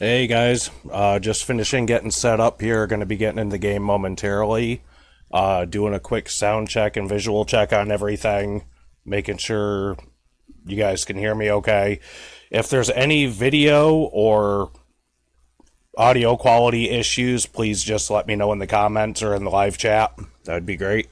Hey guys, just finishing getting set up here. Going to be getting in the game momentarily. Doing a quick sound check and visual check on everything, making sure you guys can hear me okay. If there's any video or audio quality issues, please just let me know in the comments or in the live chat. That'd be great.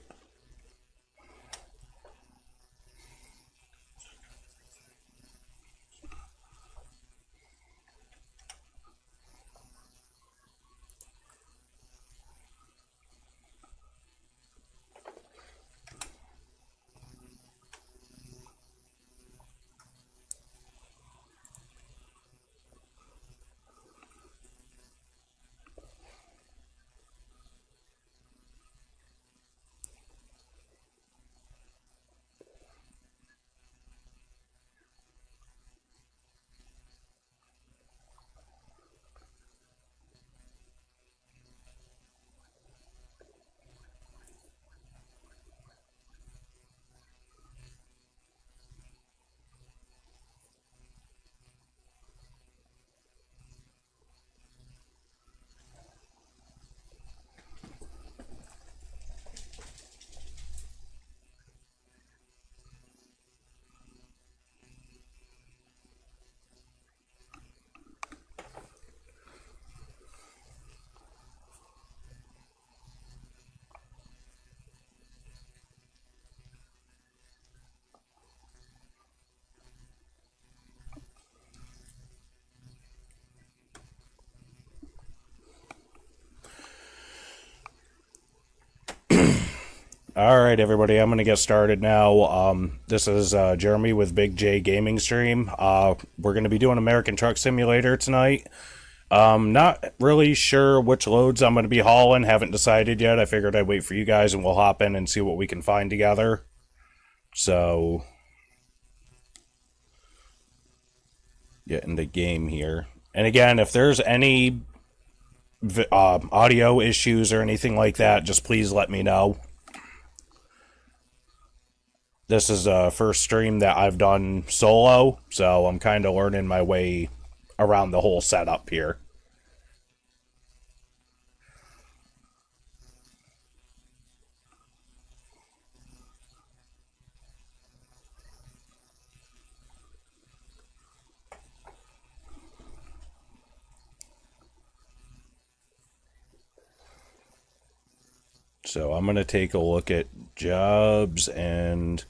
All right, everybody, I'm going to get started now. This is Jeremy with Big J Gaming Stream. We're going to be doing American Truck Simulator tonight. Not really sure which loads I'm going to be hauling. Haven't decided yet. I figured I'd wait for you guys and we'll hop in and see what we can find together. So, get into game here. And again, if there's any audio issues or anything like that, just please let me know. This is the first stream that I've done solo, so I'm kind of learning my way around the whole setup here. So I'm going to take a look at jobs, and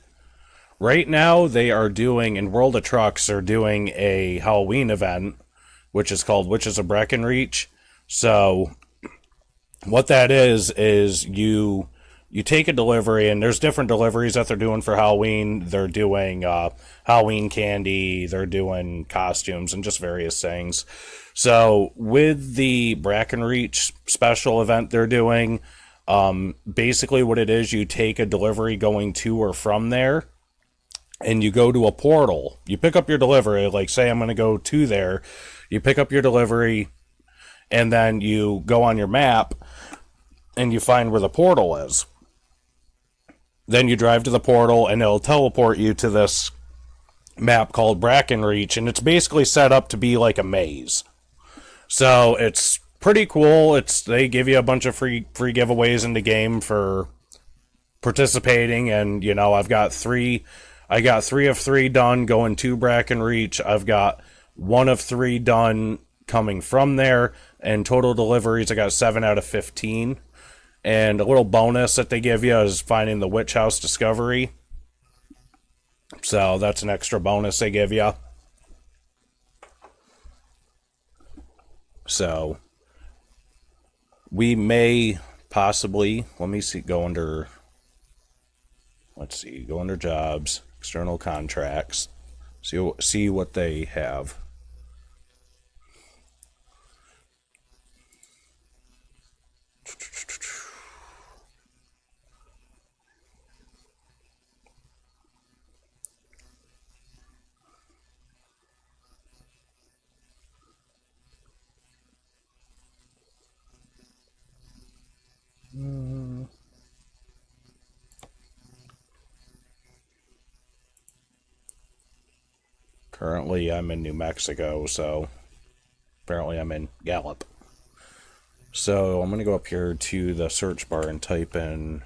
right now they are doing, in World of Trucks, they're doing a Halloween event, which is called Witches of Breckenridge. So what that is you take a delivery, and there's different deliveries that they're doing for Halloween. They're doing Halloween candy, they're doing costumes, and just various things. So with the Breckenridge special event they're doing, basically what it is, you take a delivery going to or from there, and you go to a portal. You pick up your delivery, like say I'm going to go to there. You pick up your delivery, and then you go on your map, and you find where the portal is. Then you drive to the portal, and it'll teleport you to this map called Brackenreach, and it's basically set up to be like a maze. So it's pretty cool. They give you a bunch of free giveaways in the game for participating, and I got 3 of 3 done going to Brackenreach. I've got 1 of 3 done coming from there, and total deliveries I got 7 out of 15. And a little bonus that they give you is finding the Witch House Discovery. So that's an extra bonus they give you. So we may possibly, let me see, go under jobs, external contracts, see what they have. Currently, I'm in New Mexico, so apparently I'm in Gallup. So I'm going to go up here to the search bar and type in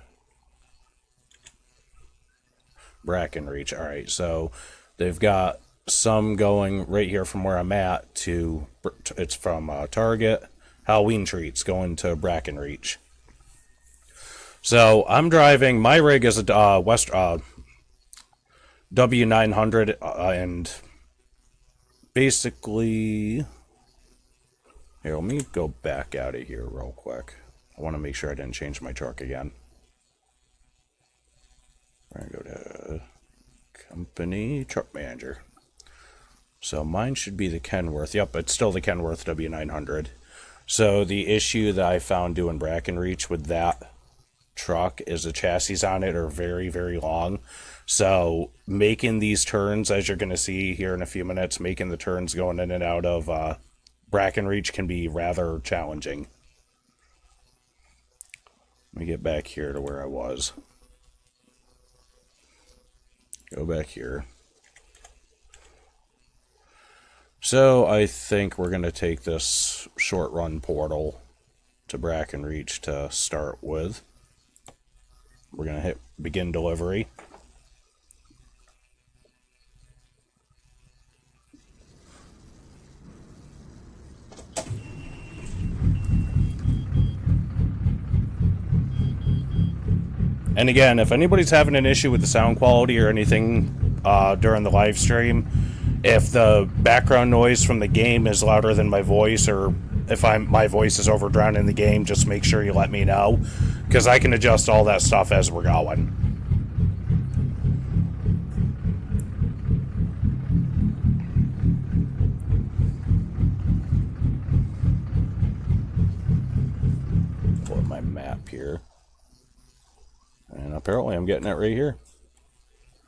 Brackenreach. Alright, so they've got some going right here from where I'm at to, it's from Target, Halloween treats going to Brackenreach. So I'm driving, my rig is a W900, and basically, here, let me go back out of here real quick. I want to make sure I didn't change my truck again. We're going to go to company, truck manager. So mine should be the Kenworth. Yep, it's still the Kenworth W900. So the issue that I found doing Brackenreach with that truck is the chassis on it are very, very long. So making these turns, as you're going to see here in a few minutes, making the turns going in and out of Brackenreach can be rather challenging. Let me get back here to where I was. Go back here. So I think we're going to take this short run portal to Brackenreach to start with. We're going to hit begin delivery. And again, if anybody's having an issue with the sound quality or anything during the live stream, if the background noise from the game is louder than my voice, or if my voice is overdrowned in the game, just make sure you let me know, because I can adjust all that stuff as we're going. Pull up my map here. And apparently I'm getting it right here,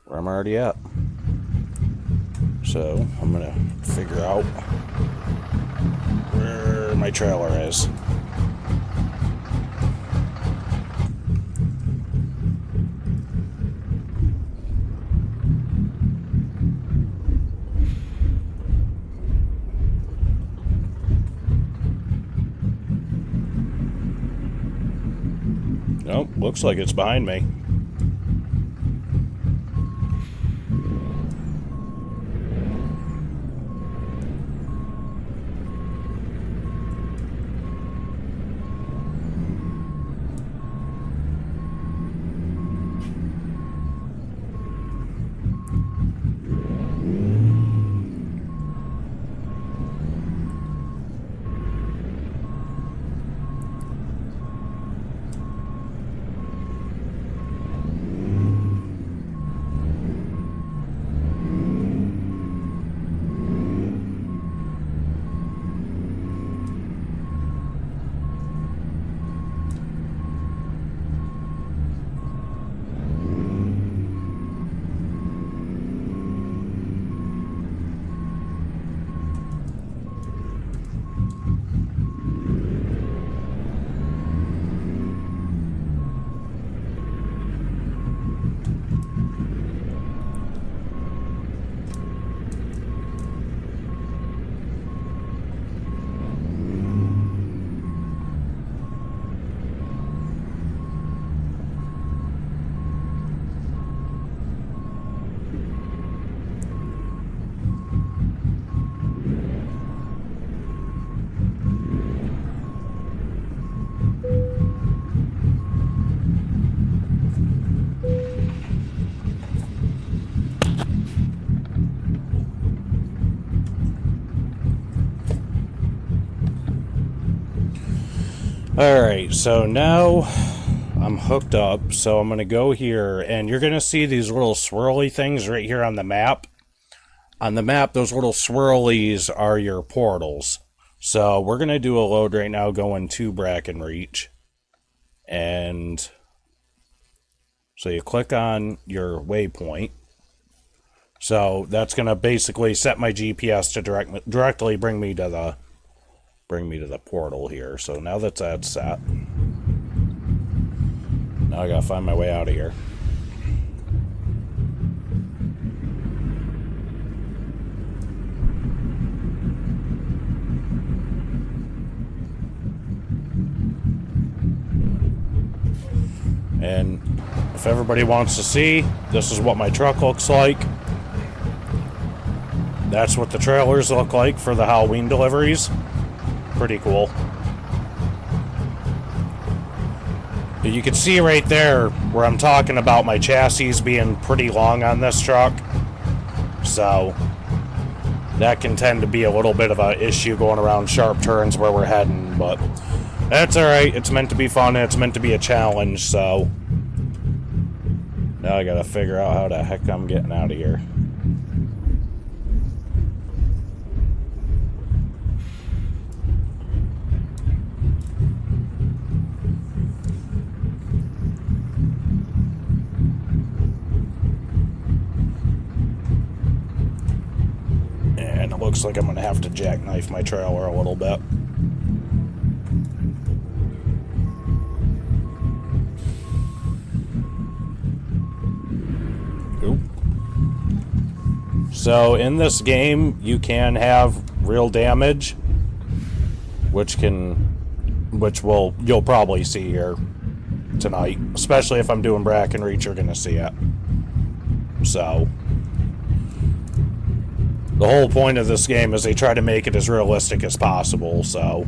where I'm already at. So I'm going to figure out where my trailer is. Nope, looks like it's behind me. Alright, so now I'm hooked up, so I'm going to go here, and you're going to see these little swirly things right here on the map. On the map, those little swirlies are your portals. So we're going to do a load right now going to Brackenreach. And so you click on your waypoint. So that's going to basically set my GPS to directly bring me to the portal here. So now that's set. Now I gotta find my way out of here. And if everybody wants to see, this is what my truck looks like. That's what the trailers look like for the Halloween deliveries. Pretty cool. But you can see right there where I'm talking about my chassis being pretty long on this truck. So that can tend to be a little bit of an issue going around sharp turns where we're heading, but that's alright. It's meant to be fun, and it's meant to be a challenge, so now I gotta figure out how the heck I'm getting out of here. And it looks like I'm gonna have to jackknife my trailer a little bit. So in this game, you can have real damage, which you'll probably see here tonight, especially if I'm doing Brackenreach, you're gonna see it. So the whole point of this game is they try to make it as realistic as possible, so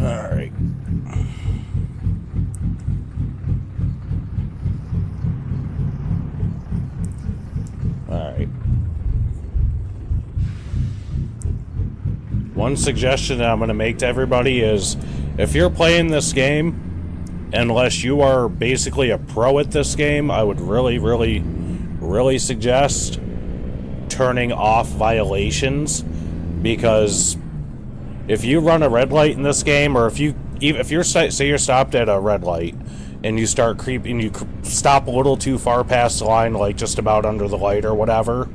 alright. Alright. One suggestion that I'm going to make to everybody is, if you're playing this game, unless you are basically a pro at this game, I would really suggest turning off violations, because if you run a red light in this game, or if you're say you're stopped at a red light and you start creeping, you stop a little too far past the line, like just about under the light or whatever,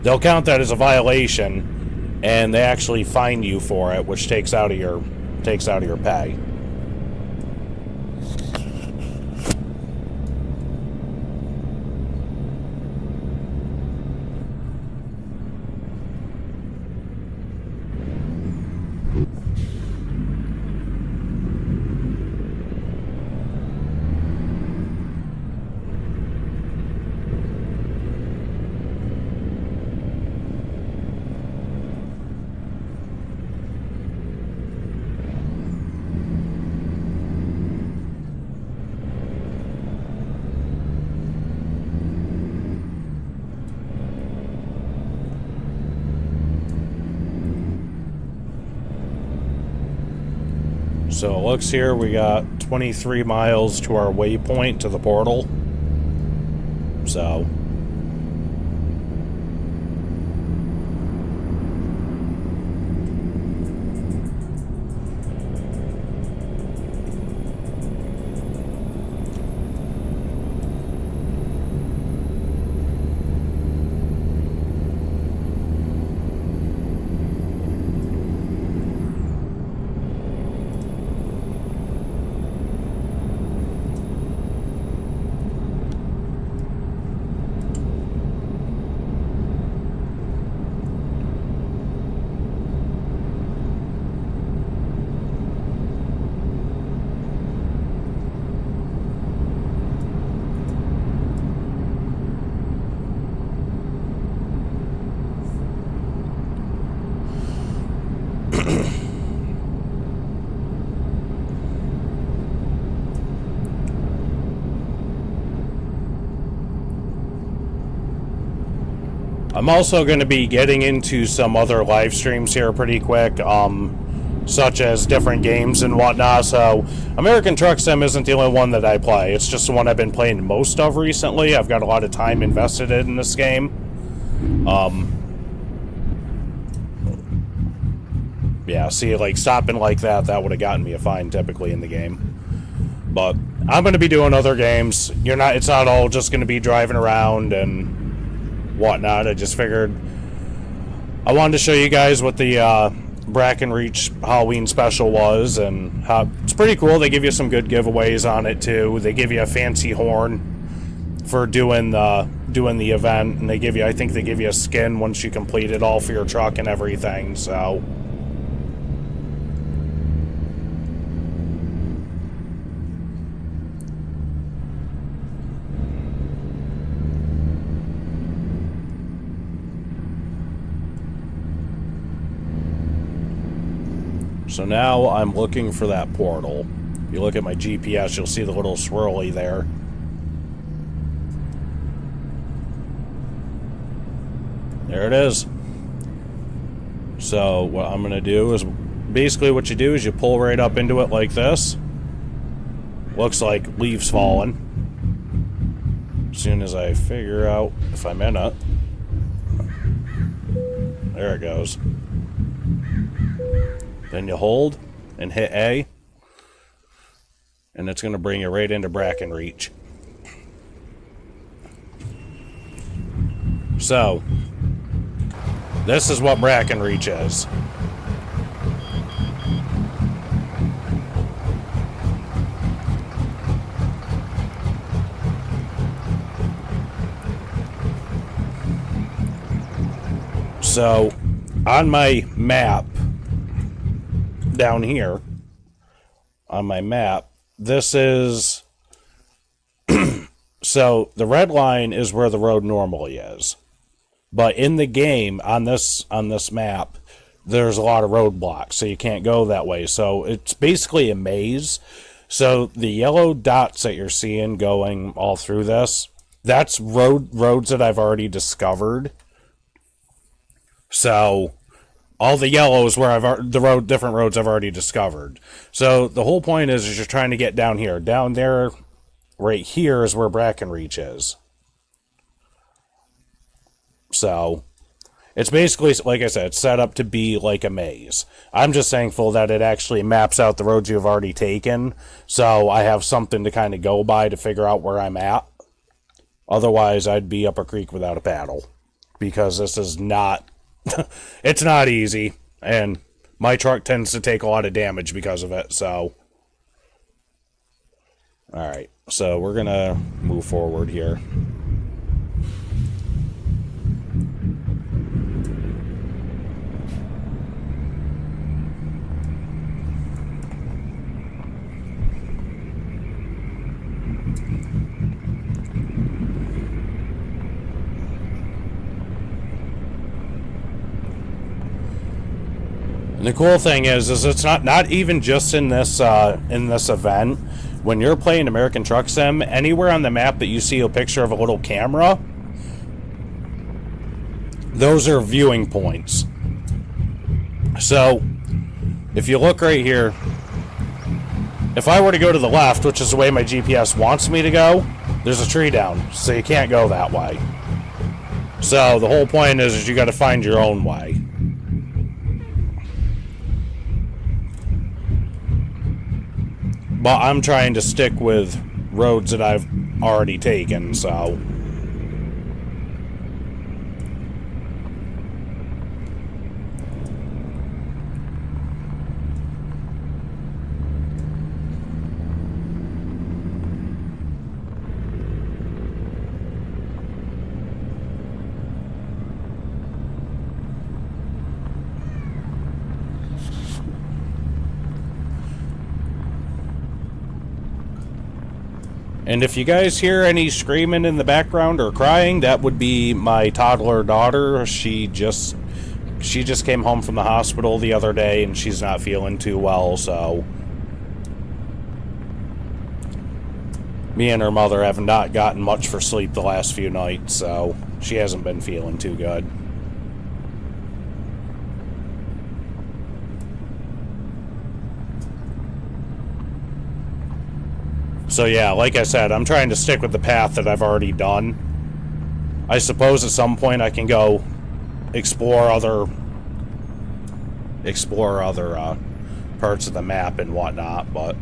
they'll count that as a violation, and they actually fine you for it, which takes out of your pay. So it looks here we got 23 miles to our waypoint to the portal. So I'm also going to be getting into some other live streams here pretty quick, such as different games and whatnot. So American Truck Sim isn't the only one that I play. It's just the one I've been playing most of recently. I've got a lot of time invested in this game. Yeah, see, like, stopping like that would have gotten me a fine typically in the game. But I'm going to be doing other games. It's not all just going to be driving around and whatnot. I just figured I wanted to show you guys what the Brackenreach Halloween special was, and how it's pretty cool. They give you some good giveaways on it too. They give you a fancy horn for doing the event, and I think they give you a skin once you complete it all for your truck and everything. So now I'm looking for that portal. If you look at my GPS, you'll see the little swirly there. There it is. So what I'm going to do is, basically what you do is you pull right up into it like this. Looks like leaves falling. As soon as I figure out if I'm in it. There it goes. Then you hold and hit A, and it's going to bring you right into Brackenreach. So, this is what Brackenreach is. So, on my map, down here on my map, this is so the red line is where the road normally is, but in the game on this map there's a lot of roadblocks, so you can't go that way. So it's basically a maze. So the yellow dots that you're seeing going all through this, that's roads that I've already discovered. So all the yellows where different roads I've already discovered. So the whole point is you're trying to get down here. Down there, right here is where Brackenreach is. So it's basically, like I said, it's set up to be like a maze. I'm just thankful that it actually maps out the roads you've already taken, so I have something to kind of go by to figure out where I'm at. Otherwise, I'd be up a creek without a paddle, because this is not... it's not easy, and my truck tends to take a lot of damage because of it, so... Alright, so we're gonna move forward here. And the cool thing is it's not even just in this event. When you're playing American Truck Sim, anywhere on the map that you see a picture of a little camera, those are viewing points. So, if you look right here, if I were to go to the left, which is the way my GPS wants me to go, there's a tree down, so you can't go that way. So, the whole point is you got to find your own way. But I'm trying to stick with roads that I've already taken, so... And if you guys hear any screaming in the background or crying, that would be my toddler daughter. She just came home from the hospital the other day, and she's not feeling too well, so... Me and her mother have not gotten much for sleep the last few nights, so she hasn't been feeling too good. So yeah, like I said, I'm trying to stick with the path that I've already done. I suppose at some point I can go explore other explore other parts of the map and whatnot, but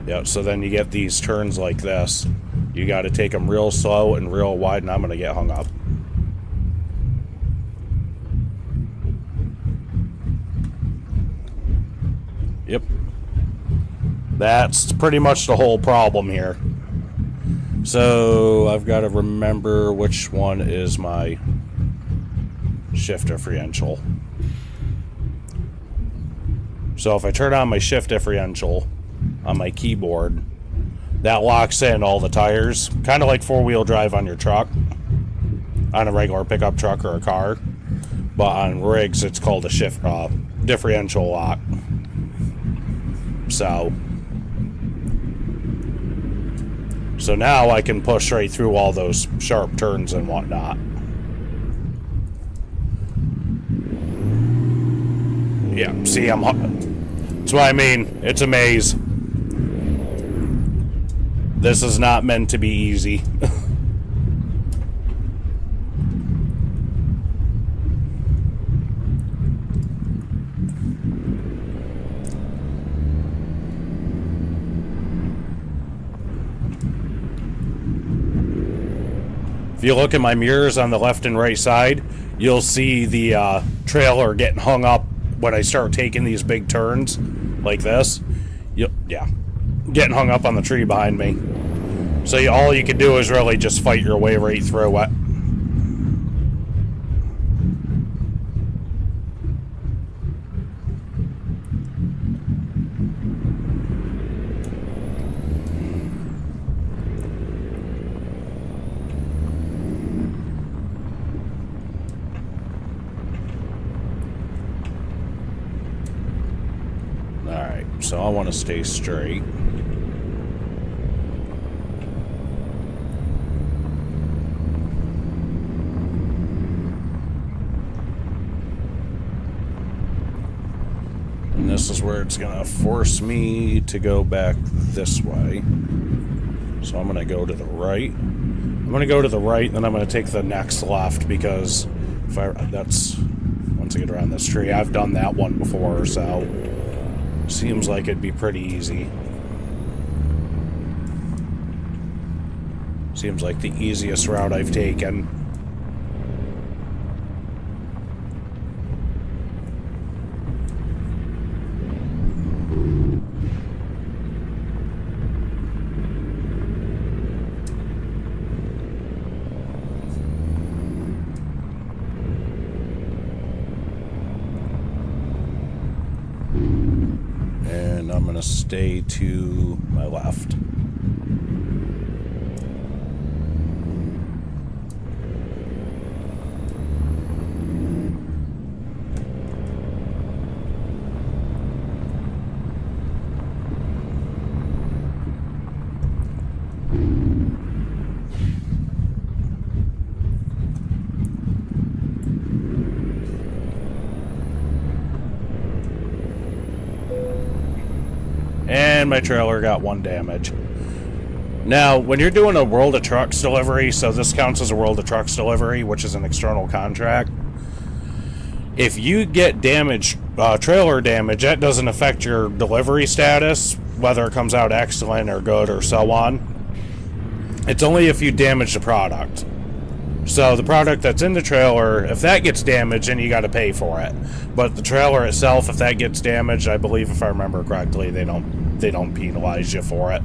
yeah, so then you get these turns like this. You got to take them real slow and real wide, and I'm going to get hung up. Yep. That's pretty much the whole problem here. So I've got to remember which one is my shift differential. So if I turn on my shift differential on my keyboard, that locks in all the tires, kind of like four-wheel drive on your truck, on a regular pickup truck or a car. But on rigs, it's called a shift differential lock. So now I can push right through all those sharp turns and whatnot. Yeah, see, that's what I mean. It's a maze. This is not meant to be easy. If you look at my mirrors on the left and right side, you'll see the trailer getting hung up when I start taking these big turns like this. Yeah, getting hung up on the tree behind me. So all you can do is really just fight your way right through it. Alright, so I want to stay straight. And this is where it's going to force me to go back this way. So I'm going to go to the right. I'm going to go to the right, then I'm going to take the next left, because that's once I get around this tree. I've done that one before, so seems like it'd be pretty easy. Seems like the easiest route I've taken. And I'm going to stay to my left. And my trailer got 1 damage. Now, when you're doing a World of Trucks delivery, so this counts as a World of Trucks delivery, which is an external contract, if you get damage, trailer damage, that doesn't affect your delivery status, whether it comes out excellent or good or so on. It's only if you damage the product. So the product that's in the trailer, if that gets damaged, then you got to pay for it. But the trailer itself, if that gets damaged, I believe, if I remember correctly, they don't penalize you for it.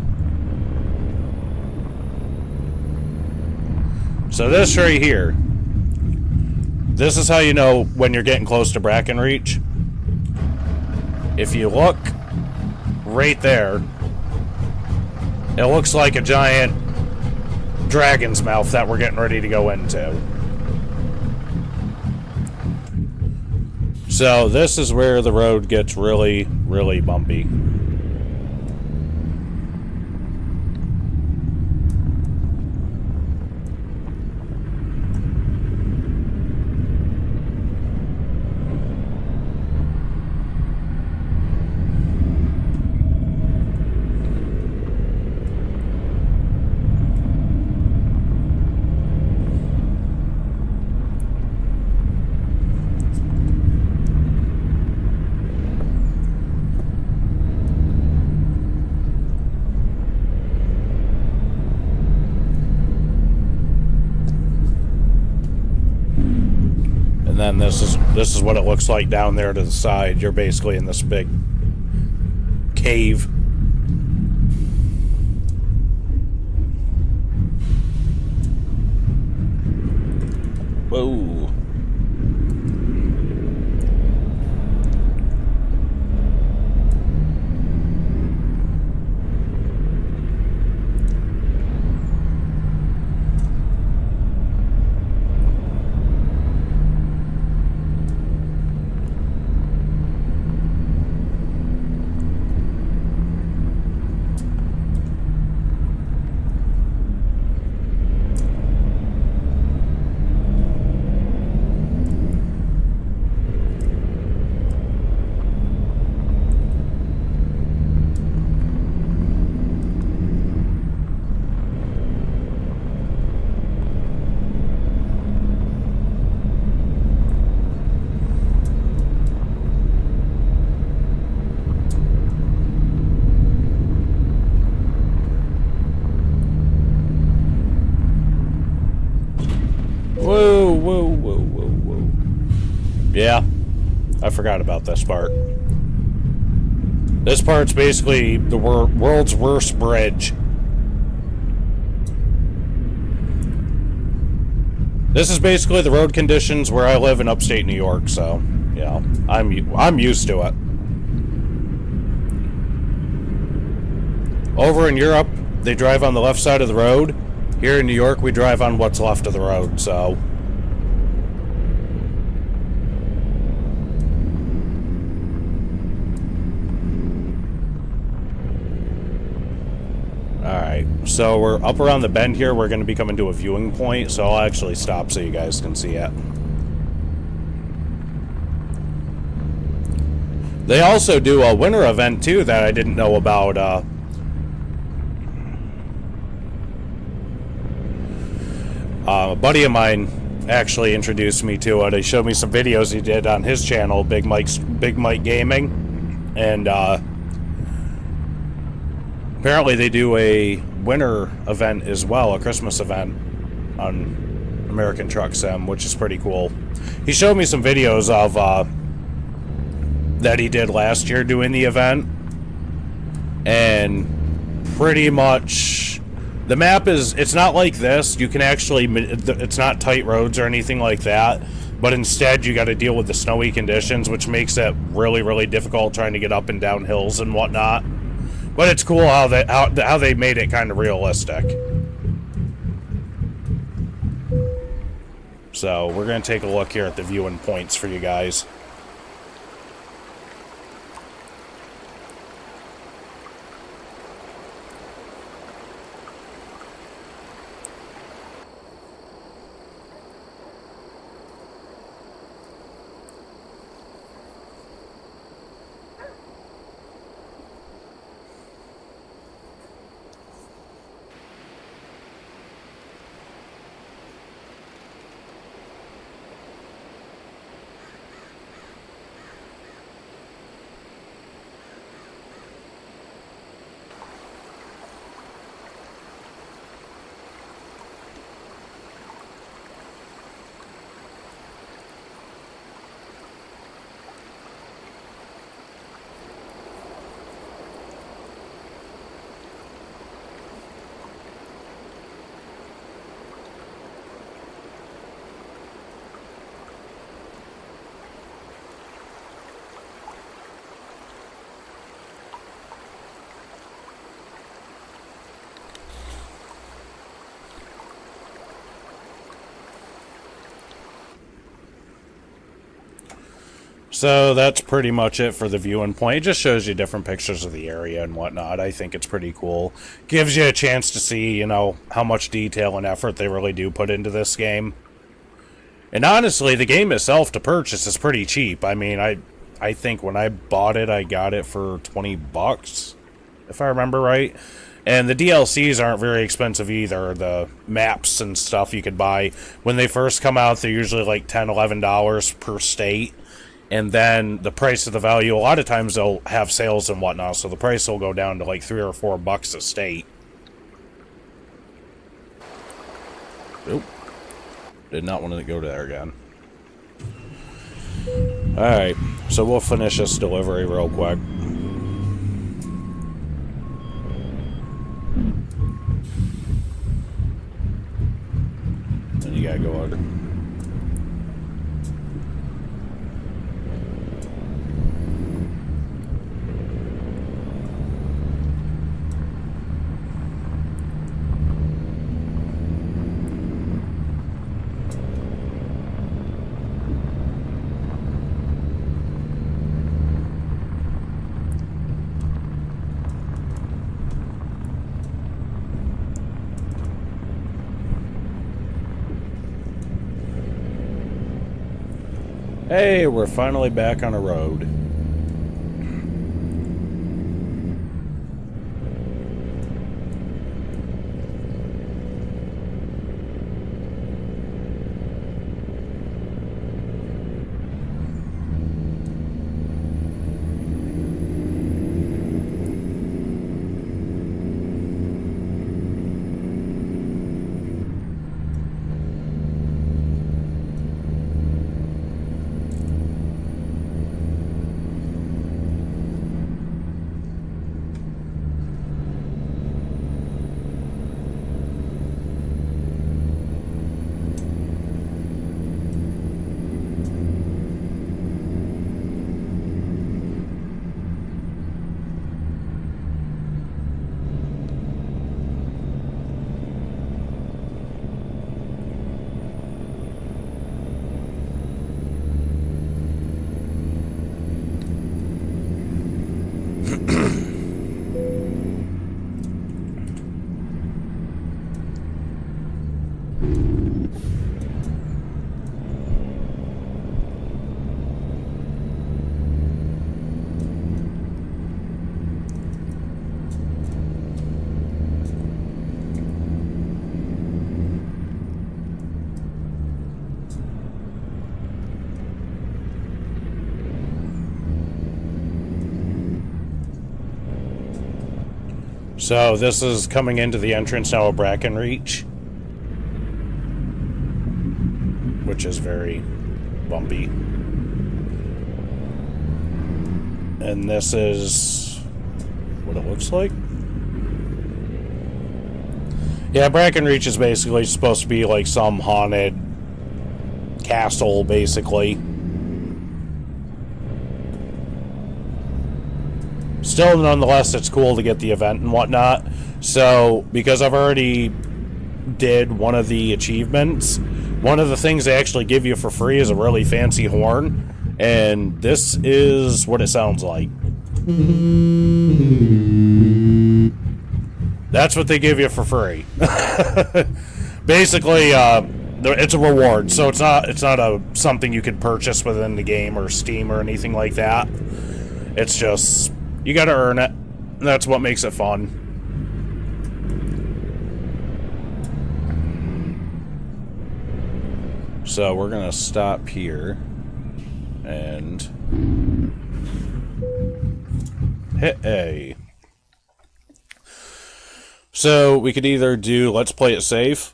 So this right here, this is how you know when you're getting close to Brackenreach. If you look right there, it looks like a giant dragon's mouth that we're getting ready to go into. So this is where the road gets really, really bumpy. then this is what it looks like down there to the side. You're basically in this big cave. Whoa. Whoa. Yeah, I forgot about this part. This part's basically the world's worst bridge. This is basically the road conditions where I live in upstate New York, so, yeah, I'm used to it. Over in Europe, they drive on the left side of the road. Here in New York, we drive on what's left of the road, so... Alright, so we're up around the bend here. We're going to be coming to a viewing point, so I'll actually stop so you guys can see it. They also do a winter event, too, that I didn't know about. A buddy of mine actually introduced me to it. He showed me some videos he did on his channel, Big Mike Gaming, and apparently they do a winter event as well, a Christmas event on American Truck Sim, which is pretty cool. He showed me some videos of that he did last year doing the event, and pretty much the map it's not like this. You can actually, it's not tight roads or anything like that, but instead you got to deal with the snowy conditions, which makes it really, really difficult trying to get up and down hills and whatnot. But it's cool how they made it kind of realistic. So we're going to take a look here at the viewing points for you guys. So that's pretty much it for the viewing point. It just shows you different pictures of the area and whatnot. I think it's pretty cool. Gives you a chance to see, you know, how much detail and effort they really do put into this game. And honestly, the game itself to purchase is pretty cheap. I mean, I think when I bought it, I got it for 20 bucks, if I remember right. And the DLCs aren't very expensive either. The maps and stuff you could buy. When they first come out, they're usually like $10, $11 per state. And then the price of the value, a lot of times they'll have sales and whatnot, so the price will go down to like $3 or $4 a state. Oop. Did not want to go there again. Alright, so we'll finish this delivery real quick. Then you gotta go under. Hey, we're finally back on a road. So this is coming into the entrance now of Brackenreach, which is very bumpy. And this is what it looks like. Yeah, Brackenreach is basically supposed to be like some haunted castle, basically. Still, nonetheless, it's cool to get the event and whatnot. So, because I've already did one of the achievements, one of the things they actually give you for free is a really fancy horn. And this is what it sounds like. That's what they give you for free. Basically, it's a reward, so it's not something you could purchase within the game or Steam or anything like that. It's just, you gotta earn it. That's what makes it fun. So we're gonna stop here and hit A. So we could either do let's play it safe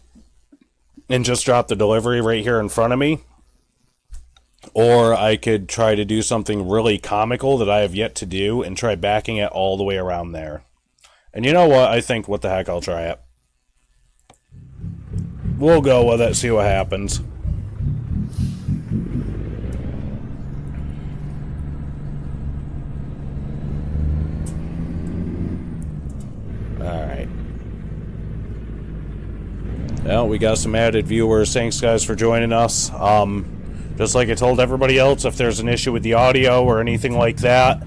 and just drop the delivery right here in front of me, or I could try to do something really comical that I have yet to do and try backing it all the way around there. And you know what? I think, what the heck, I'll try it. We'll go with it, see what happens. Alright. Well, we got some added viewers. Thanks, guys, for joining us. Just like I told everybody else, if there's an issue with the audio or anything like that,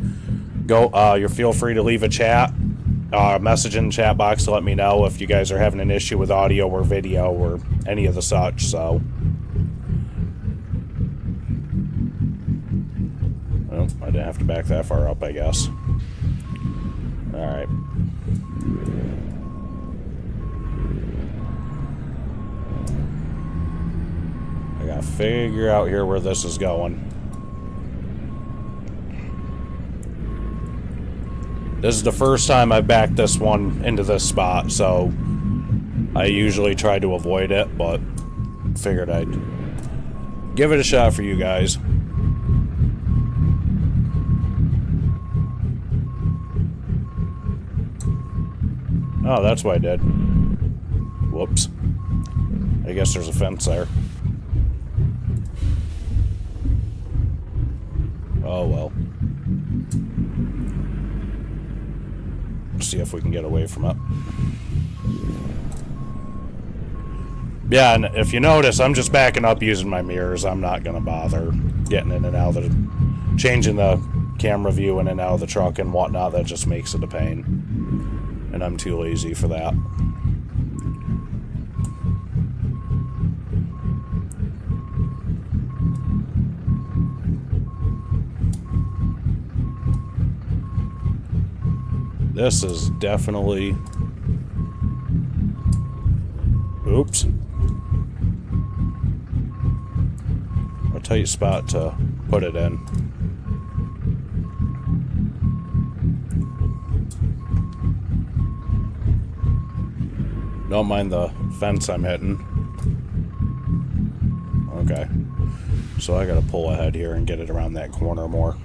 you feel free to leave a chat, message in the chat box to let me know if you guys are having an issue with audio or video or any of the such. So, well, I didn't have to back that far up, I guess. All right. I gotta figure out here where this is going. This is the first time I've backed this one into this spot, so I usually try to avoid it, but figured I'd give it a shot for you guys. Oh, that's what I did. Whoops. I guess there's a fence there. Oh, well. See if we can get away from it. Yeah, and if you notice, I'm just backing up using my mirrors. I'm not going to bother getting in and out of the... changing the camera view in and out of the truck and whatnot. That just makes it a pain. And I'm too lazy for that. This is definitely... Oops. A tight spot to put it in. Don't mind the fence I'm hitting. Okay. So I gotta pull ahead here and get it around that corner more.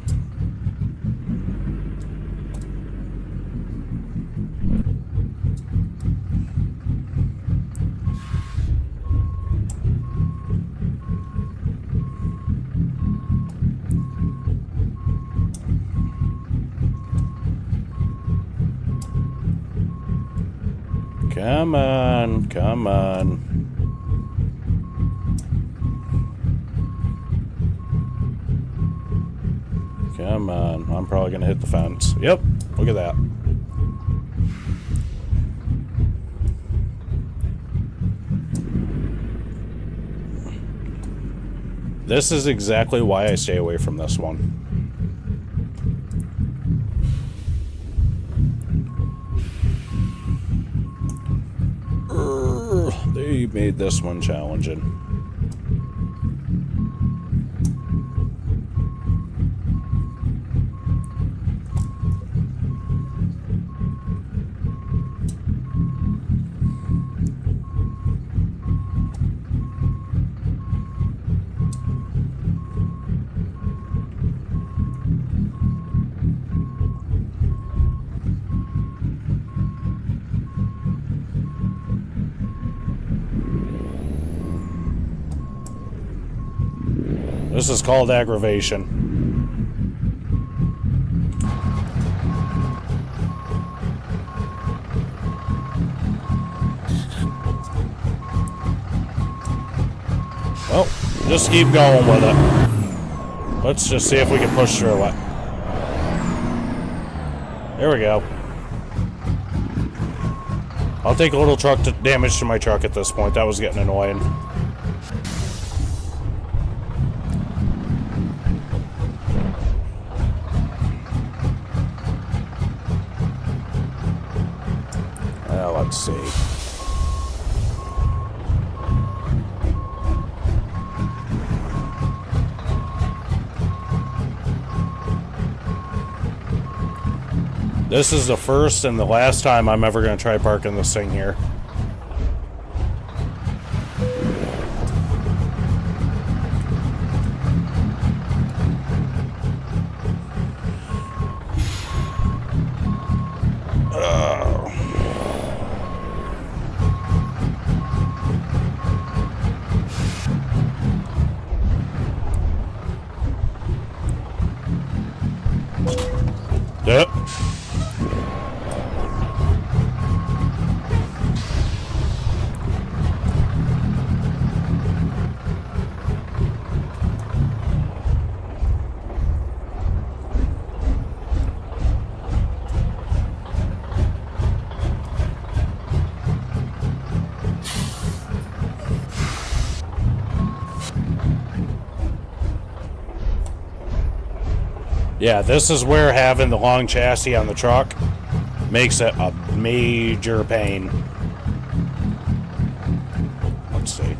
Come on, come on. Come on. I'm probably going to hit the fence. Yep, look at that. This is exactly why I stay away from this one. They made this one challenging. This is called aggravation. Well, just keep going with it. Let's just see if we can push through it. There we go. I'll take a little truck damage to my truck at this point. That was getting annoying. Let's see. This is the first and the last time I'm ever going to try parking this thing here. Yep. Yeah, this is where having the long chassis on the truck makes it a major pain. Let's see.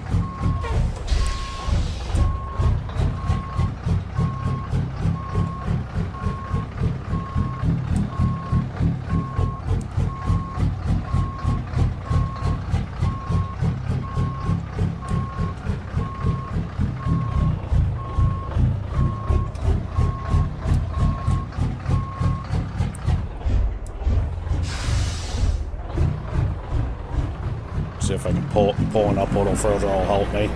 pulling up a little further will help me.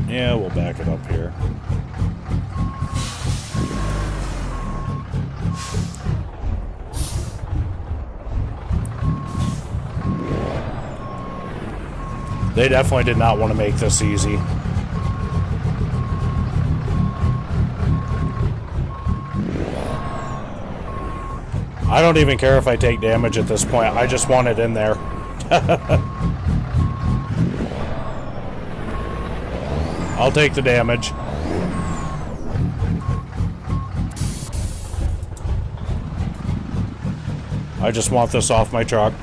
Yeah, we'll back it up here. They definitely did not want to make this easy. I don't even care if I take damage at this point. I just want it in there. I'll take the damage. I just want this off my truck.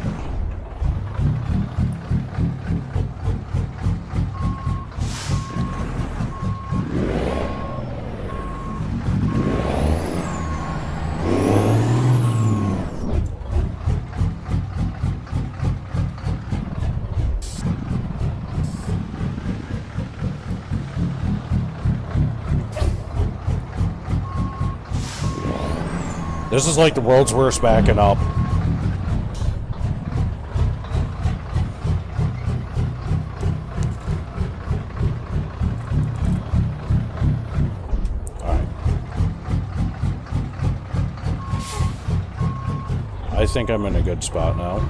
This is like the world's worst backing up. Alright. I think I'm in a good spot now.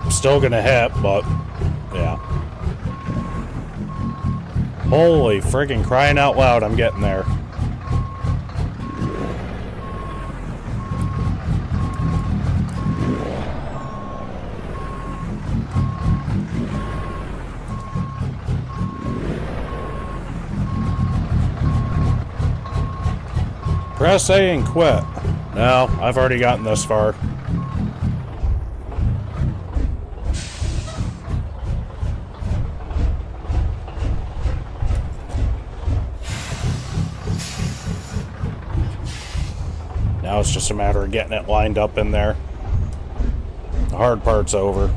I'm still gonna hit, but yeah. Holy friggin' crying out loud, I'm getting there. Press A and quit. No, I've already gotten this far. Now it's just a matter of getting it lined up in there. The hard part's over.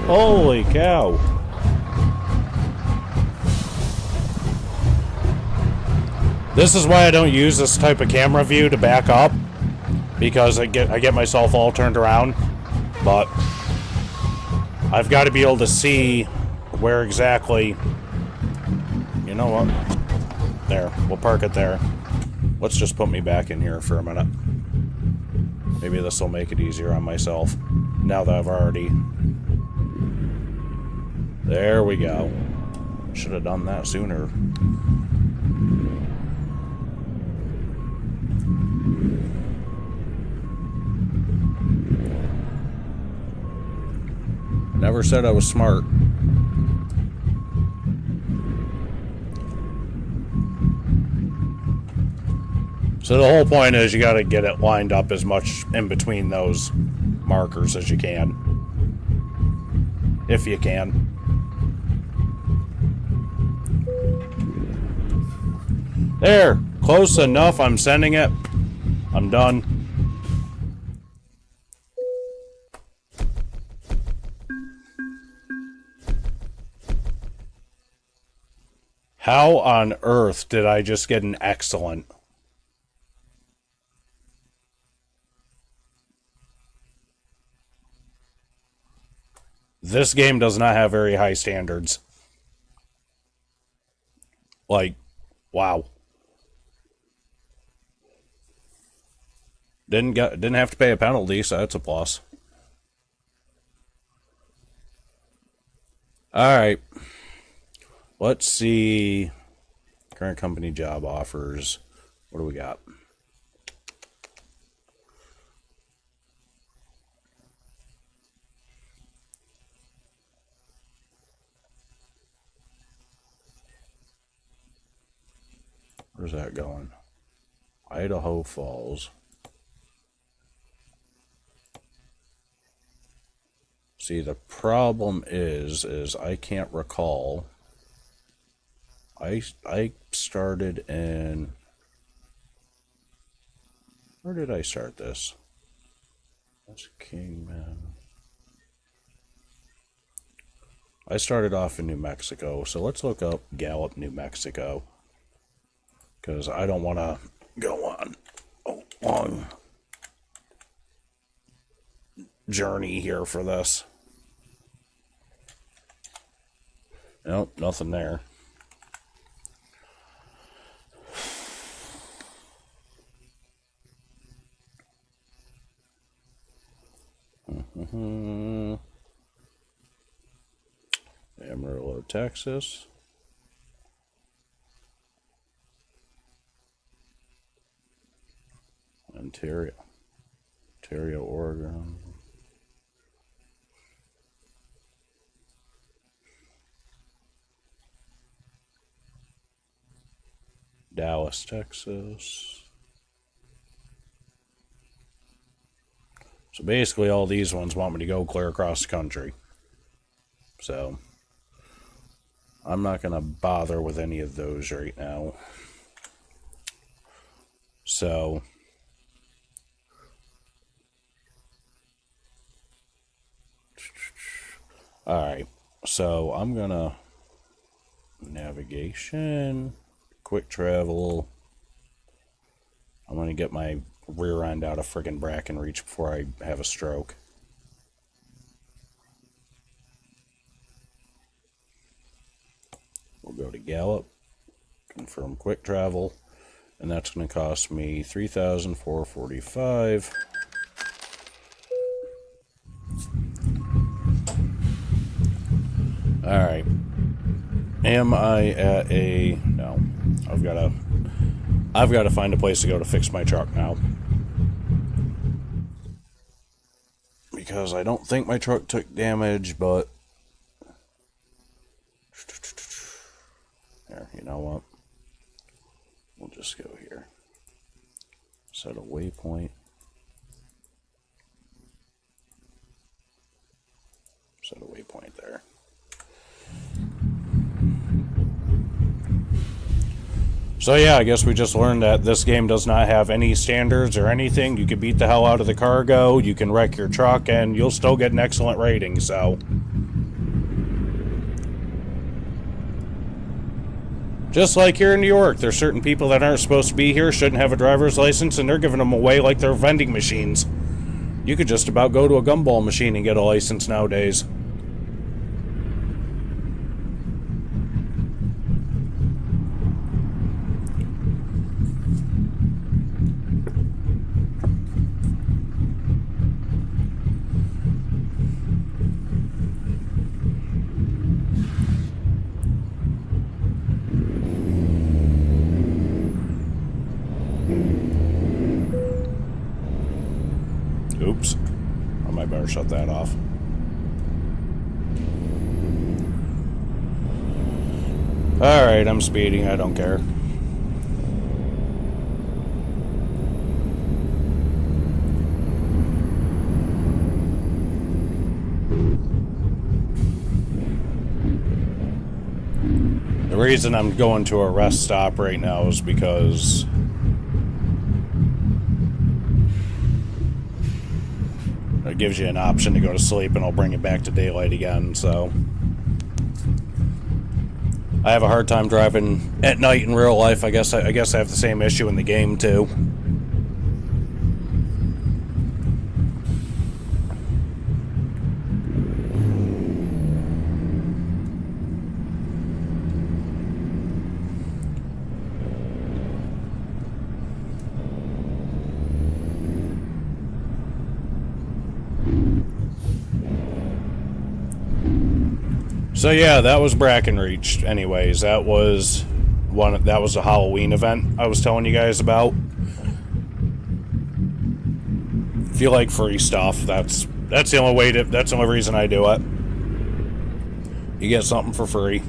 Holy cow. This is why I don't use this type of camera view to back up, because I get myself all turned around, but I've got to be able to see where exactly. You know what? There, we'll park it there. Let's just put me back in here for a minute. Maybe this will make it easier on myself, now that I've already... There we go. Should have done that sooner. Never said I was smart. So the whole point is you got to get it lined up as much in between those markers as you can. If you can. There, close enough. I'm sending it. I'm done. How on earth did I just get an excellent? This game does not have very high standards. Like, wow. Didn't have to pay a penalty, so that's a plus. All right. Let's see. Current company job offers. What do we got? Where's that going? Idaho Falls. See, the problem is I can't recall. I started in... Where did I start this? That's Kingman. I started off in New Mexico, so let's look up Gallup, New Mexico. Because I don't want to go on a long journey here for this. Nope, nothing there. Amarillo, Texas. Ontario, Oregon. Dallas, Texas. So basically all these ones want me to go clear across the country. So I'm not going to bother with any of those right now. So alright, so I'm going to navigation, quick travel. I'm going to get my rear end out of friggin' Brackenreach before I have a stroke. We'll go to Gallup, confirm quick travel, and that's going to cost me $3,445. All right. Am I at a... No. I've got to find a place to go to fix my truck now. Because I don't think my truck took damage, but... There, you know what? We'll just go here. Set a waypoint. Set a waypoint there. So yeah, I guess we just learned that this game does not have any standards or anything. You can beat the hell out of the cargo, you can wreck your truck, and you'll still get an excellent rating, so... Just like here in New York, there's certain people that aren't supposed to be here, shouldn't have a driver's license, and they're giving them away like they're vending machines. You could just about go to a gumball machine and get a license nowadays. Oops. I might better shut that off. Alright, I'm speeding. I don't care. The reason I'm going to a rest stop right now is because... it gives you an option to go to sleep and I'll bring it back to daylight again, so... I have a hard time driving at night in real life. I guess I have the same issue in the game too. So yeah, that was Brackenreach. Anyways, that was a Halloween event I was telling you guys about. If you like free stuff, that's the only way to. That's the only reason I do it. You get something for free.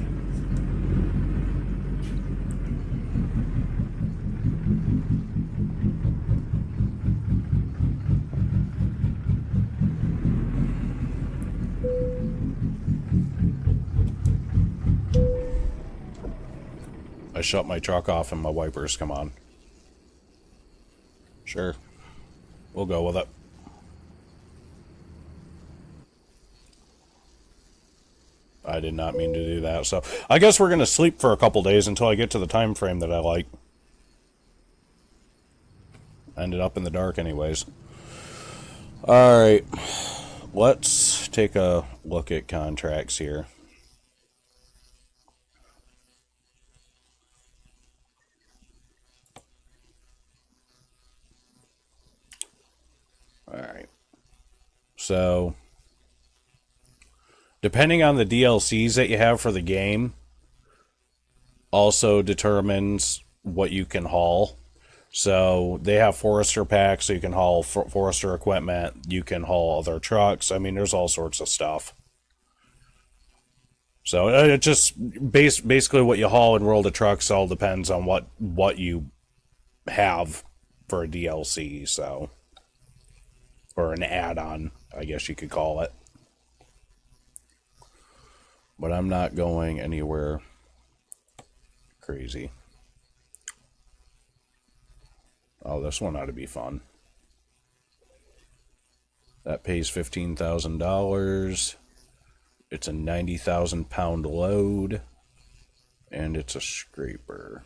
I shut my truck off and my wipers come on. Sure. We'll go with it. I did not mean to do that, so I guess we're going to sleep for a couple days until I get to the time frame that I like. Ended up in the dark anyways. Alright. Let's take a look at contracts here. Alright. So, depending on the DLCs that you have for the game, also determines what you can haul. So, they have Forester packs, so you can haul Forester equipment, you can haul other trucks. I mean, there's all sorts of stuff. So, it just, basically what you haul in World of Trucks all depends on what you have for a DLC, so... Or an add-on, I guess you could call it. But I'm not going anywhere crazy. Oh, this one ought to be fun. That pays $15,000. It's a 90,000 pound load. And it's a scraper.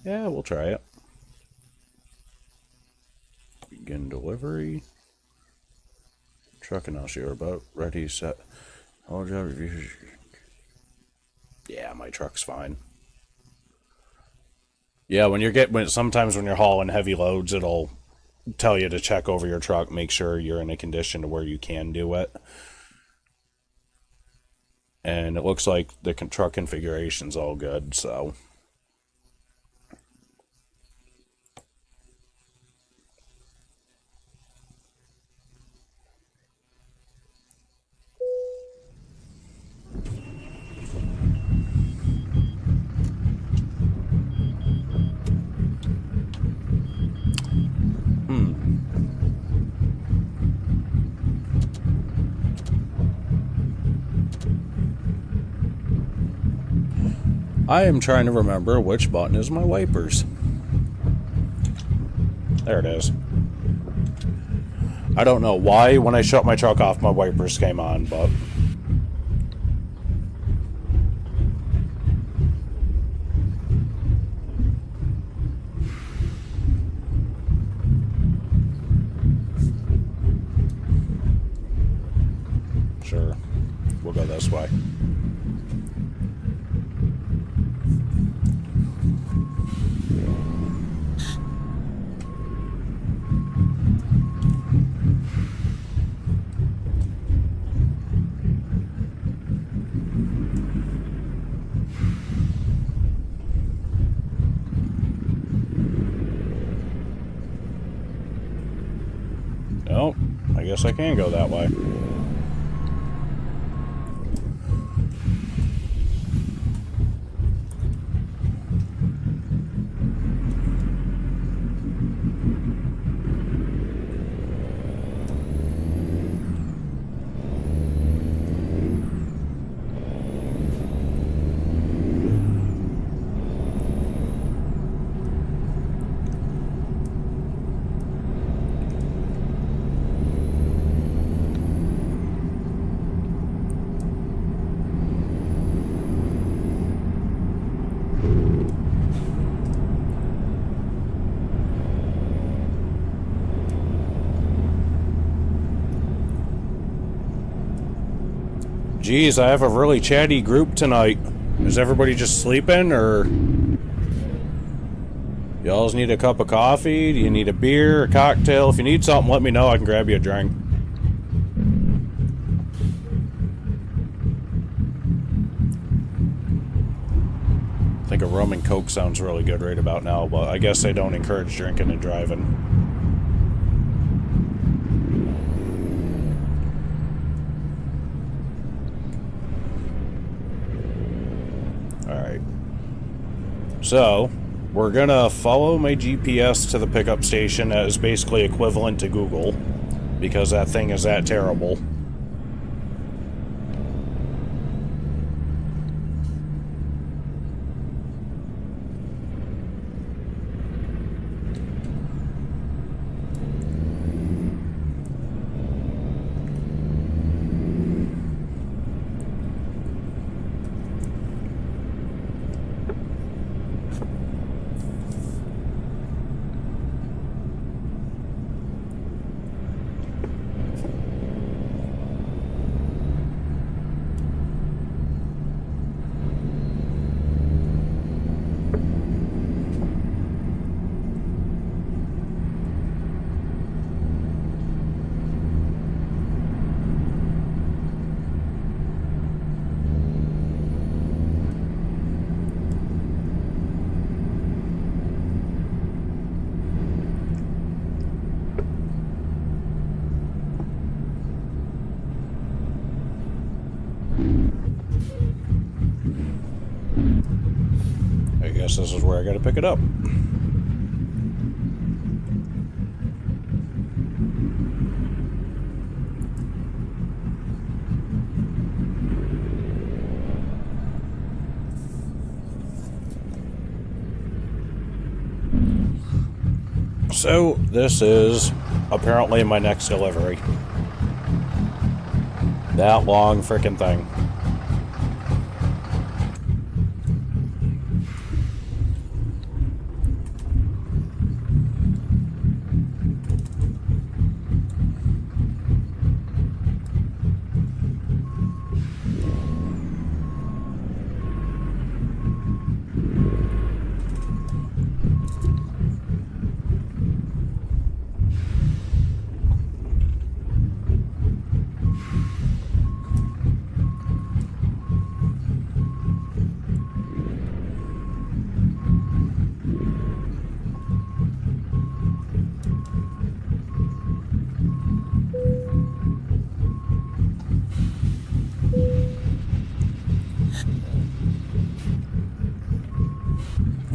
Yeah, we'll try it. Begin delivery. Truck and I'll share about ready, set. All job reviews. Yeah, my truck's fine. Yeah, sometimes when you're hauling heavy loads, it'll tell you to check over your truck, make sure you're in a condition to where you can do it. And it looks like the truck configuration's all good, so. I am trying to remember which button is my wipers. There it is. I don't know why when I shut my truck off my wipers came on, but... Sure. We'll go this way. Oh, I guess I can go that way. Geez, I have a really chatty group tonight. Is everybody just sleeping, or y'all need a cup of coffee? Do you need a beer, a cocktail? If you need something, let me know. I can grab you a drink. I think a rum and coke sounds really good right about now, but I guess they don't encourage drinking and driving. Alright. So, we're gonna follow my GPS to the pickup station that is basically equivalent to Google, because that thing is that terrible. I guess this is where I gotta pick it up. So, this is apparently my next delivery. That long frickin' thing.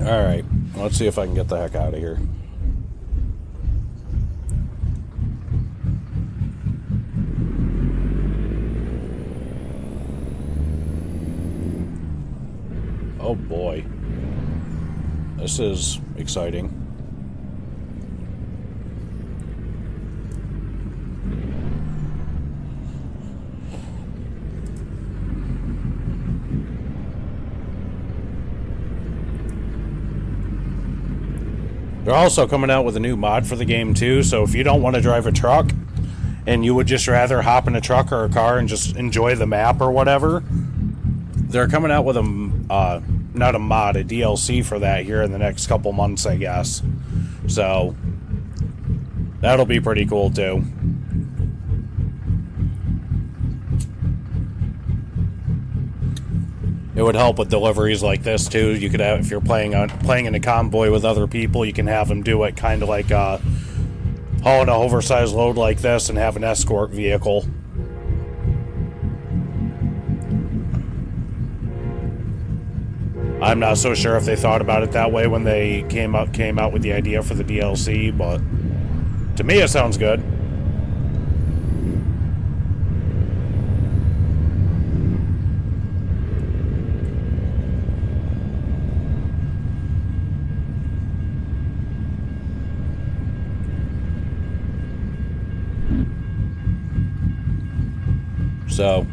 Alright, let's see if I can get the heck out of here. Oh boy. This is exciting. They're also coming out with a new mod for the game too, so if you don't want to drive a truck and you would just rather hop in a truck or a car and just enjoy the map or whatever, they're coming out with a, not a mod, a DLC for that here in the next couple months, I guess. So, that'll be pretty cool too. It would help with deliveries like this too. You could have, if you're playing in a convoy with other people, you can have them do it kind of like hauling an oversized load like this and have an escort vehicle. I'm not so sure if they thought about it that way when they came out with the idea for the DLC, but to me it sounds good. So,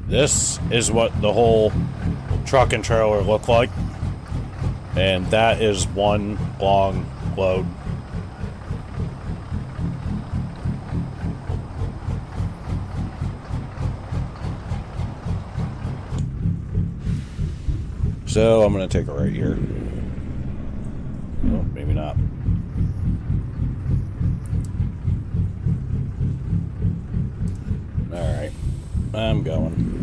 this is what the whole truck and trailer look like. And that is one long load. So I'm going to take a right here. Oh, maybe not. Alright. I'm going.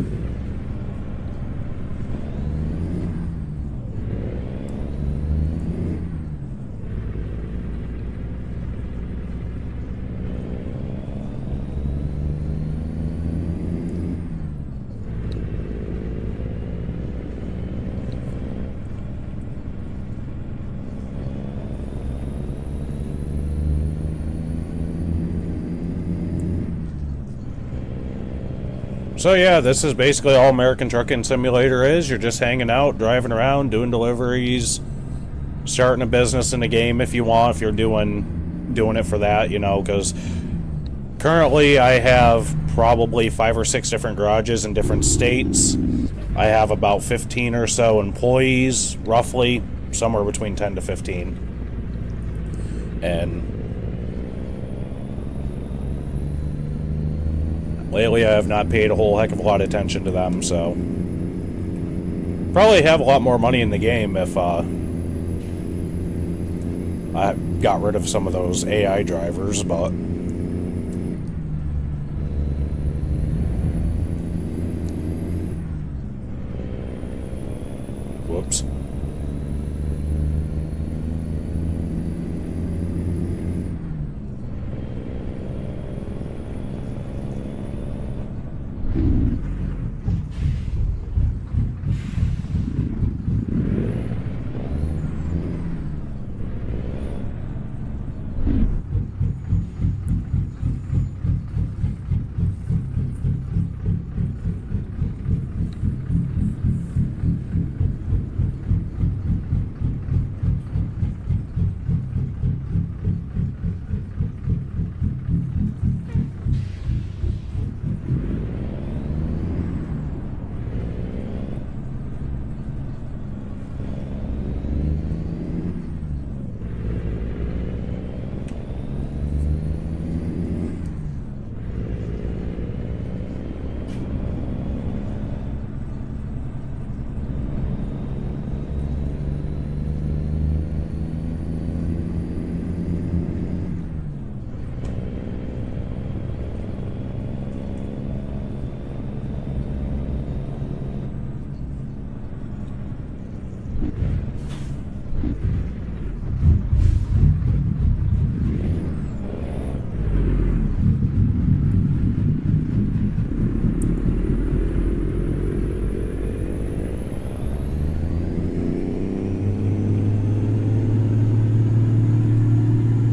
So yeah, this is basically all American Trucking Simulator is. You're just hanging out, driving around, doing deliveries, starting a business in the game if you want, if you're doing it for that, you know, because currently I have probably 5 or 6 different garages in different states. I have about 15 or so employees, roughly, somewhere between 10 to 15. And lately, I have not paid a whole heck of a lot of attention to them, so probably have a lot more money in the game if I got rid of some of those AI drivers, but whoops.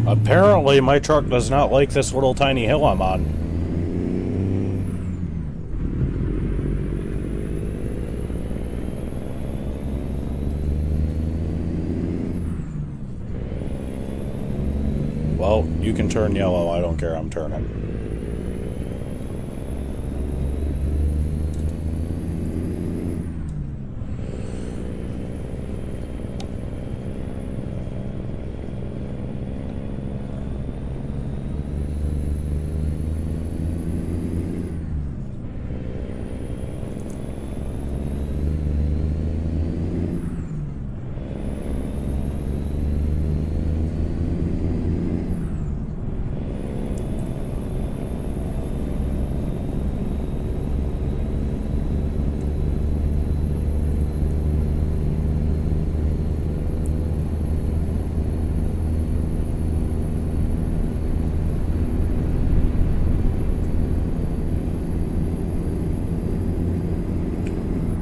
Apparently, my truck does not like this little tiny hill I'm on. Well, you can turn yellow. I don't care. I'm turning.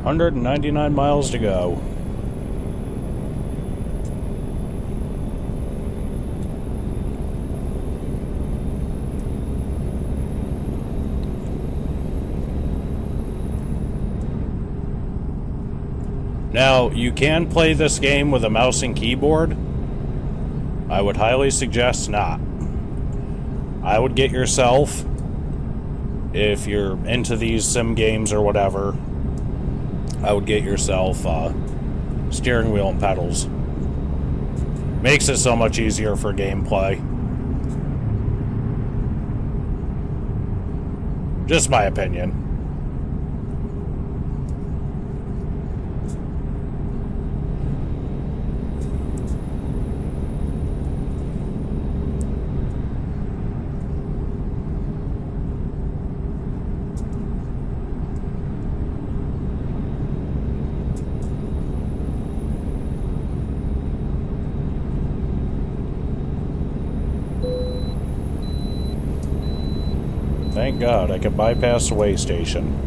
$199 miles to go. Now, you can play this game with a mouse and keyboard. I would highly suggest not. I would get yourself, if you're into these sim games or whatever, I would get yourself steering wheel and pedals. Makes it so much easier for gameplay. Just my opinion. God, I could bypass the way station.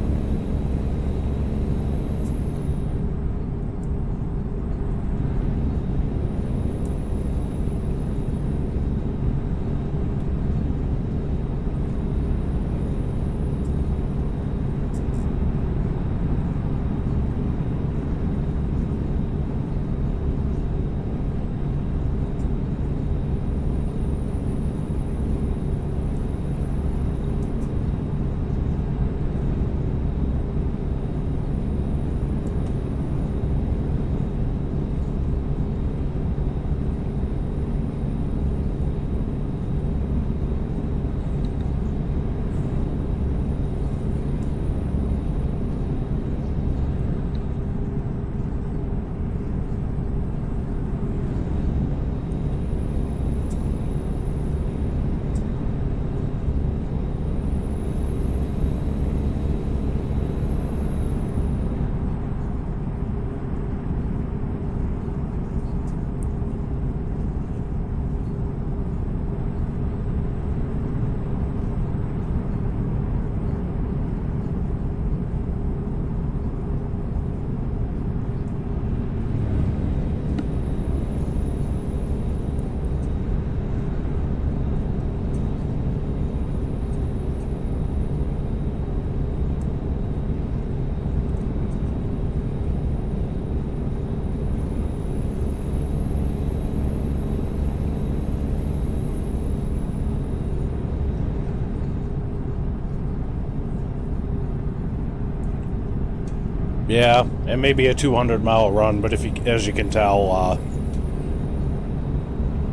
Yeah, it may be a 200-mile run, but if you, as you can tell,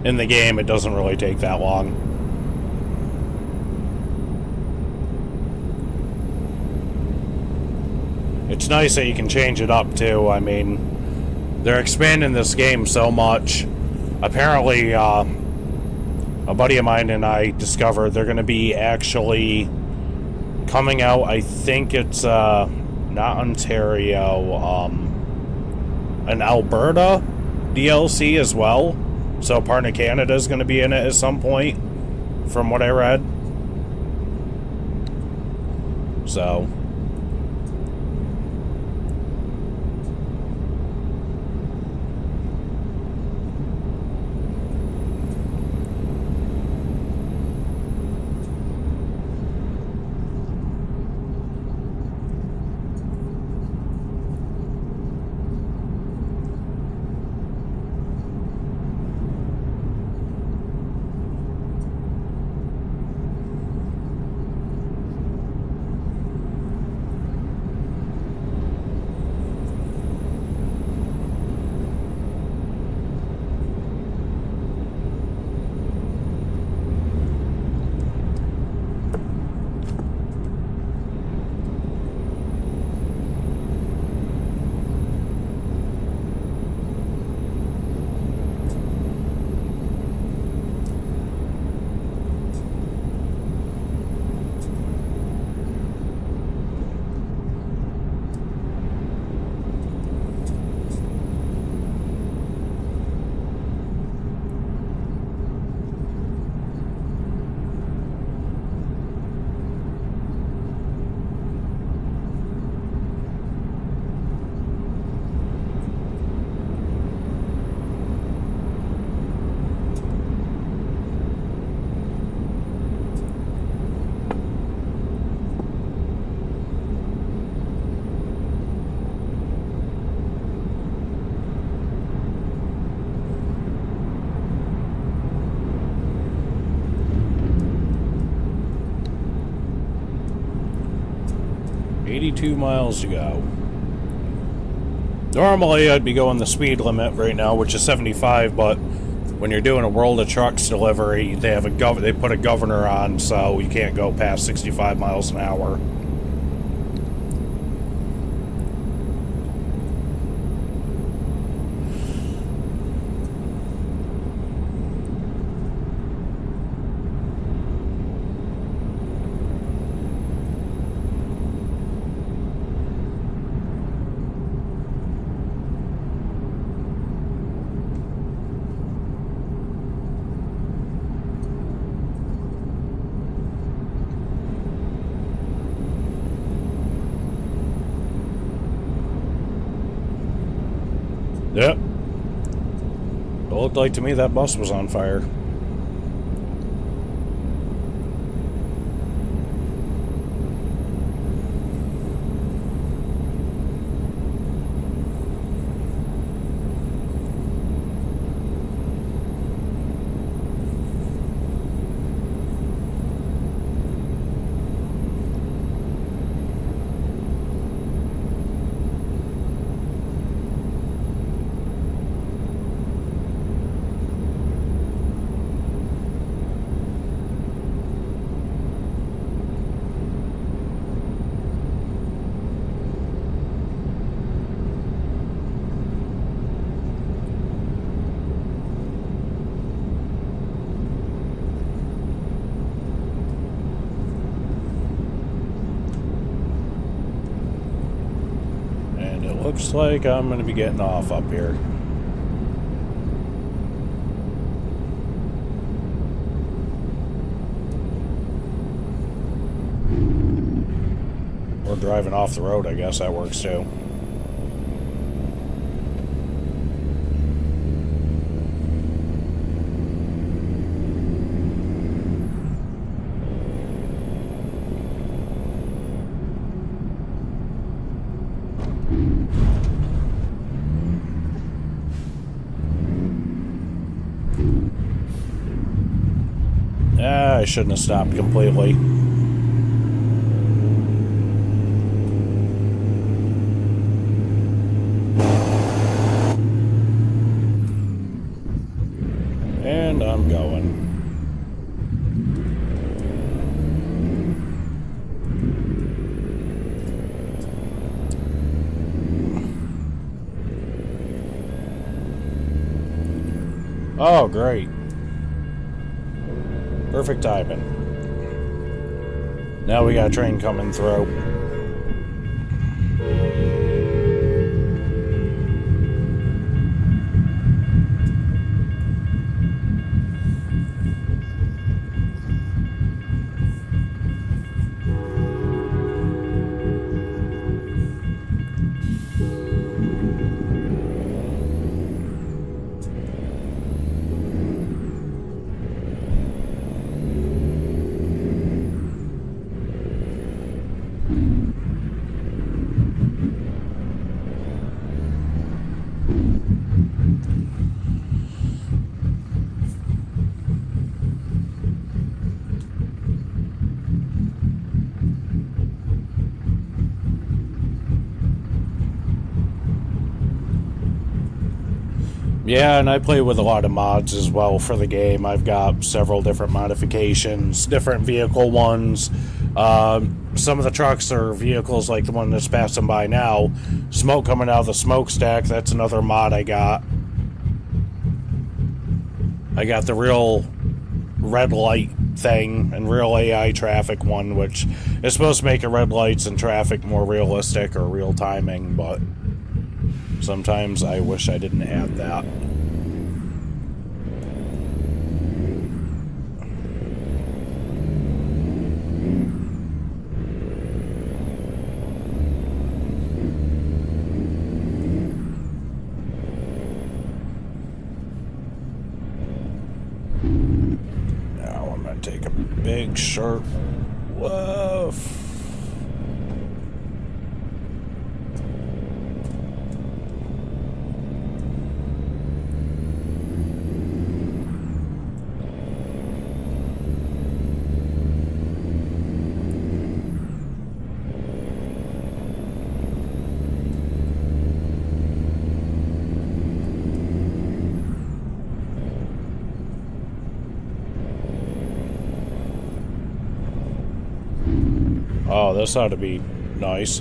in the game, it doesn't really take that long. It's nice that you can change it up, too. I mean, they're expanding this game so much. Apparently, a buddy of mine and I discovered they're going to be actually coming out, I think it's, not Ontario, an Alberta DLC as well. So part of Canada is going to be in it at some point, from what I read. So... ...82 miles to go. Normally, I'd be going the speed limit right now, which is 75, but when you're doing a World of Trucks delivery, they have they put a governor on, so you can't go past 65 miles an hour. Yep. It looked like to me that bus was on fire. Looks like I'm going to be getting off up here. Or driving off the road, I guess that works too. I shouldn't have stopped completely. And I'm going. Oh, great. Perfect timing. Now we got a train coming through. Yeah, and I play with a lot of mods as well for the game. I've got several different modifications, different vehicle ones. Some of the trucks are vehicles like the one that's passing by now. Smoke coming out of the smokestack, that's another mod I got. I got the real red light thing and real AI traffic one, which is supposed to make the red lights and traffic more realistic or real timing, but sometimes I wish I didn't have that. Now I'm going to take a big sharp woof. Oh, this ought to be nice.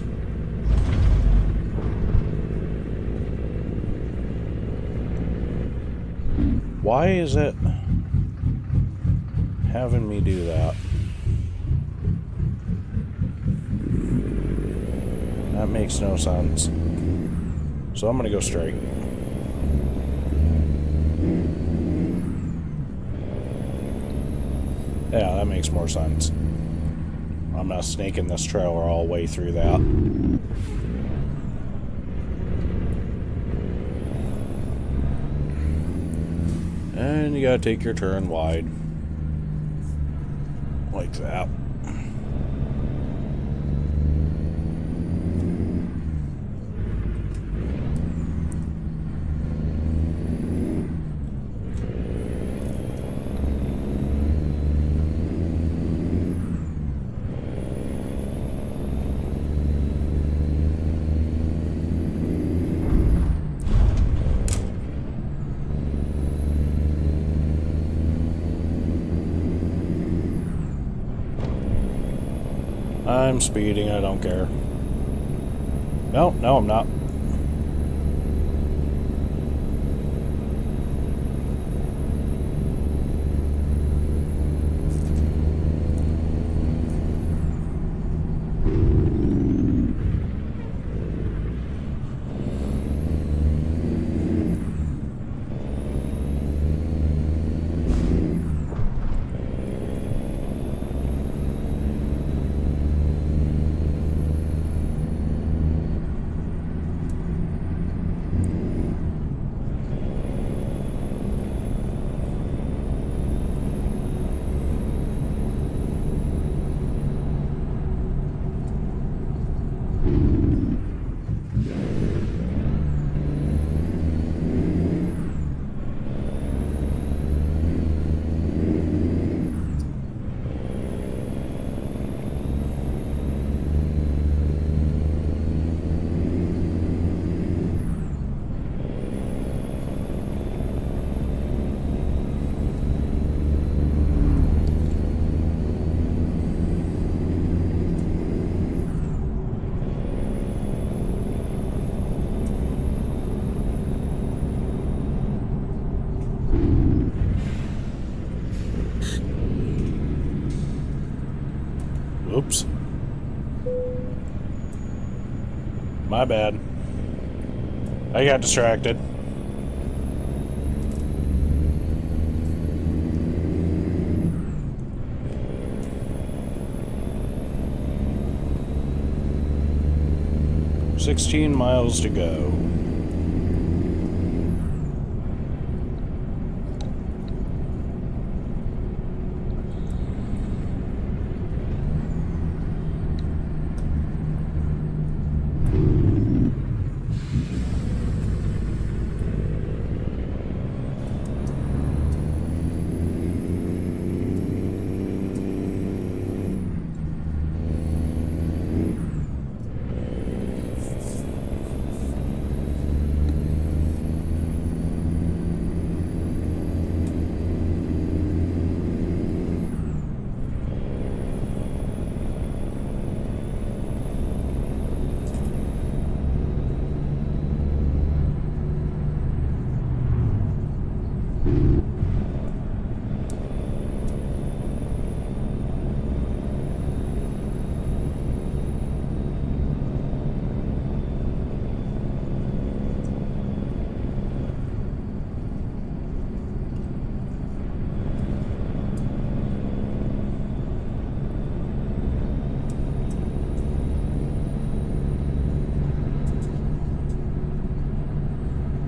Why is it having me do that? That makes no sense. So I'm gonna go straight. Yeah, that makes more sense. I'm not snaking this trailer all the way through that. And you gotta take your turn wide. Like that. I'm speeding, I don't care. No, I'm not. Oops. My bad. I got distracted. "16 miles to go."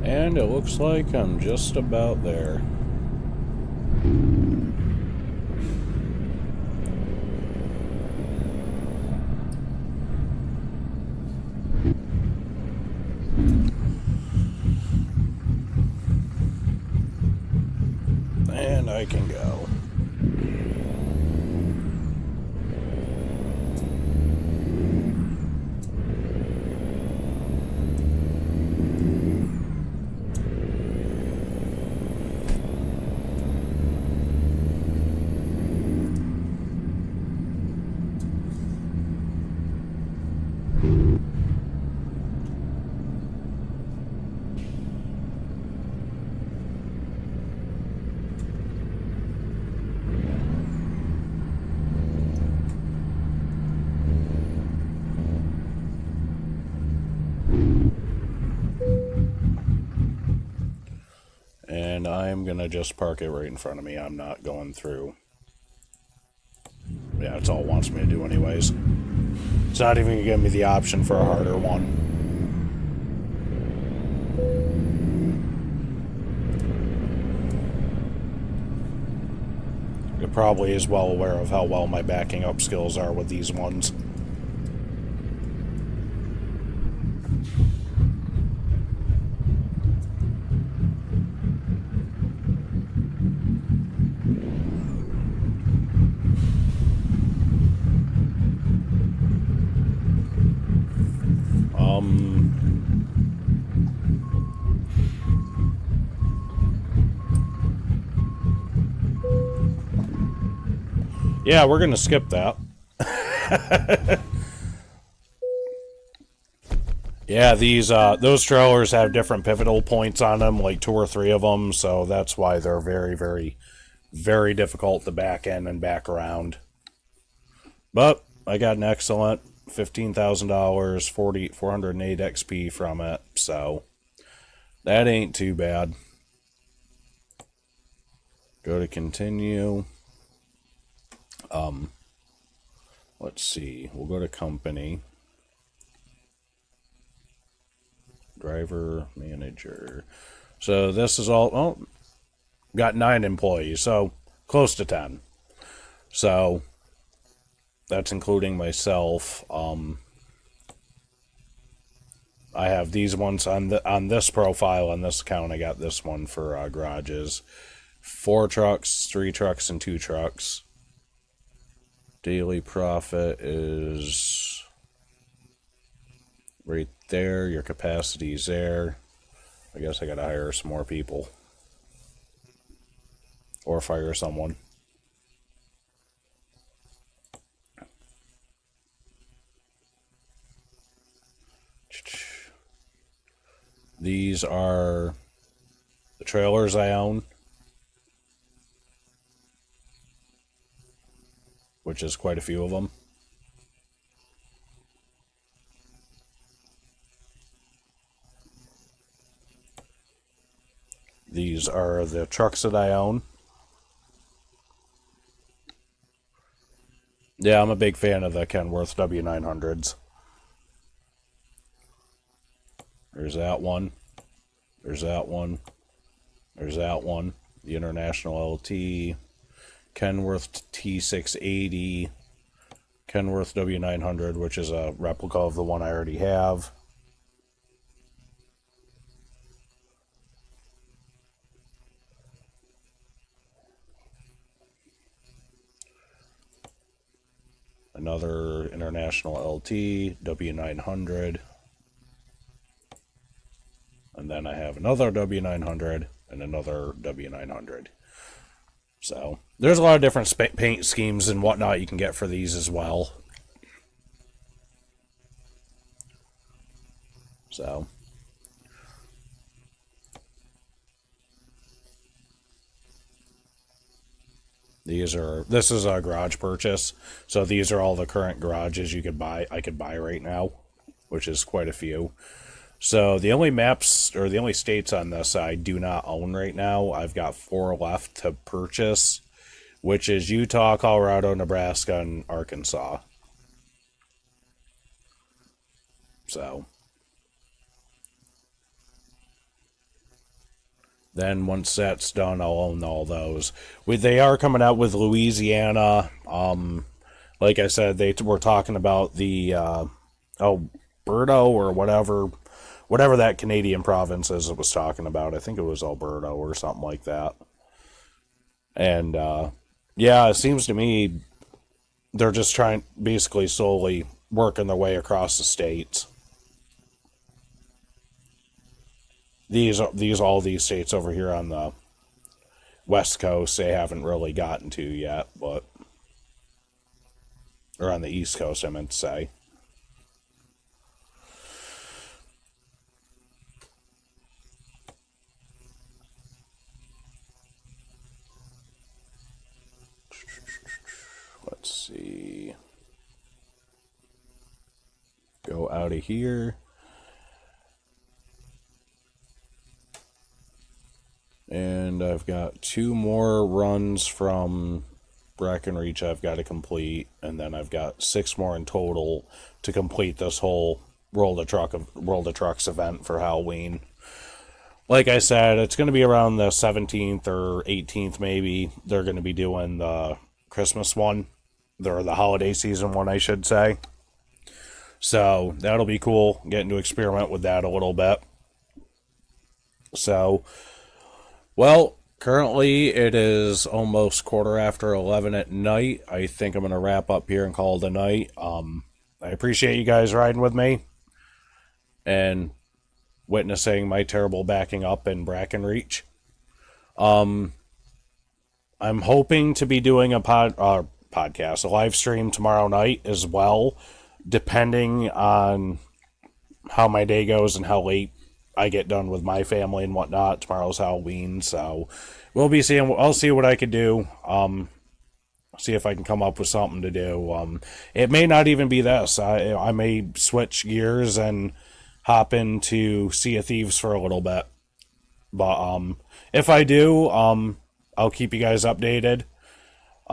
And it looks like I'm just about there. And I can go. And I'm gonna just park it right in front of me. I'm not going through. Yeah, it's all it wants me to do anyways. It's not even gonna give me the option for a harder one. probably is well aware of how well my backing up skills are with these ones. Yeah, we're gonna skip that. Yeah, those trailers have different pivotal points on them, like 2 or 3 of them, so that's why they're very, very, very difficult to back in and back around. But I got an excellent $15,000, 408 XP from it, so that ain't too bad. Go to continue. Let's see. We'll go to company. Driver, manager. So this is all, oh, got 9 employees, so close to 10. So that's including myself. I have these ones on this profile, on this account. I got this one for garages. 4 trucks, 3 trucks, and 2 trucks. Daily profit is right there. Your capacity's there. I guess I gotta hire some more people. Or fire someone. These are the trailers I own, which is quite a few of them. These are the trucks that I own. Yeah, I'm a big fan of the Kenworth W900s. There's that one. There's that one. There's that one. The International LT. Kenworth T680. Kenworth W900, which is a replica of the one I already have. Another International LT, W900. And then I have another W900 and another W900. So there's a lot of different paint schemes and whatnot you can get for these as well. So this is a garage purchase. So these are all the current garages I could buy right now, which is quite a few. So the only maps, or the only states on this I do not own right now, I've got 4 left to purchase, which is Utah, Colorado, Nebraska, and Arkansas. So then once that's done, I'll own all those. They are coming out with Louisiana. Like I said, they were talking about the Alberta or whatever that Canadian province is it was talking about. I think it was Alberta or something like that. And yeah, it seems to me they're just trying, basically slowly working their way across the states. All these states over here on the West Coast, they haven't really gotten to yet, or on the East Coast, I meant to say. Let's see. Go out of here. And I've got 2 more runs from Breckenridge I've got to complete, and then I've got 6 more in total to complete this whole World of Trucks event for Halloween. like I said, it's going to be around the 17th or 18th, maybe. They're going to be doing the Christmas one, or the holiday season one, I should say. So that'll be cool, getting to experiment with that a little bit. So, well, currently it is almost quarter after 11 at night. I think I'm going to wrap up here and call it a night. I appreciate you guys riding with me and witnessing my terrible backing up in Brackenreach. I'm hoping to be doing a podcast, a live stream tomorrow night as well, depending on how my day goes and how late I get done with my family and whatnot. Tomorrow's Halloween, so we'll be seeing. I'll see what I can do. See if I can come up with something to do. It may not even be this. I may switch gears and hop into Sea of Thieves for a little bit. But if I do, I'll keep you guys updated.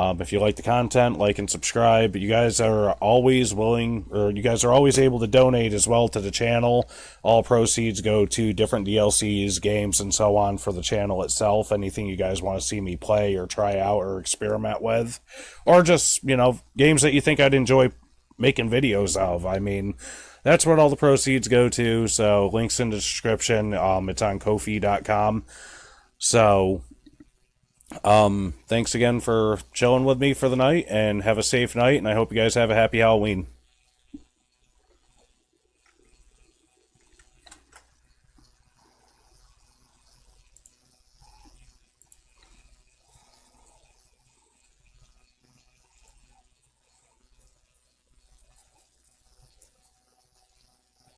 If you like the content, like and subscribe. You guys are always willing, or you guys are always able to donate as well to the channel. All proceeds go to different DLCs, games, and so on for the channel itself. Anything you guys want to see me play or try out or experiment with, or just, games that you think I'd enjoy making videos of. I mean, that's what all the proceeds go to. So links in the description. It's on Ko-fi.com. So thanks again for chilling with me for the night, and have a safe night, and I hope you guys have a happy Halloween.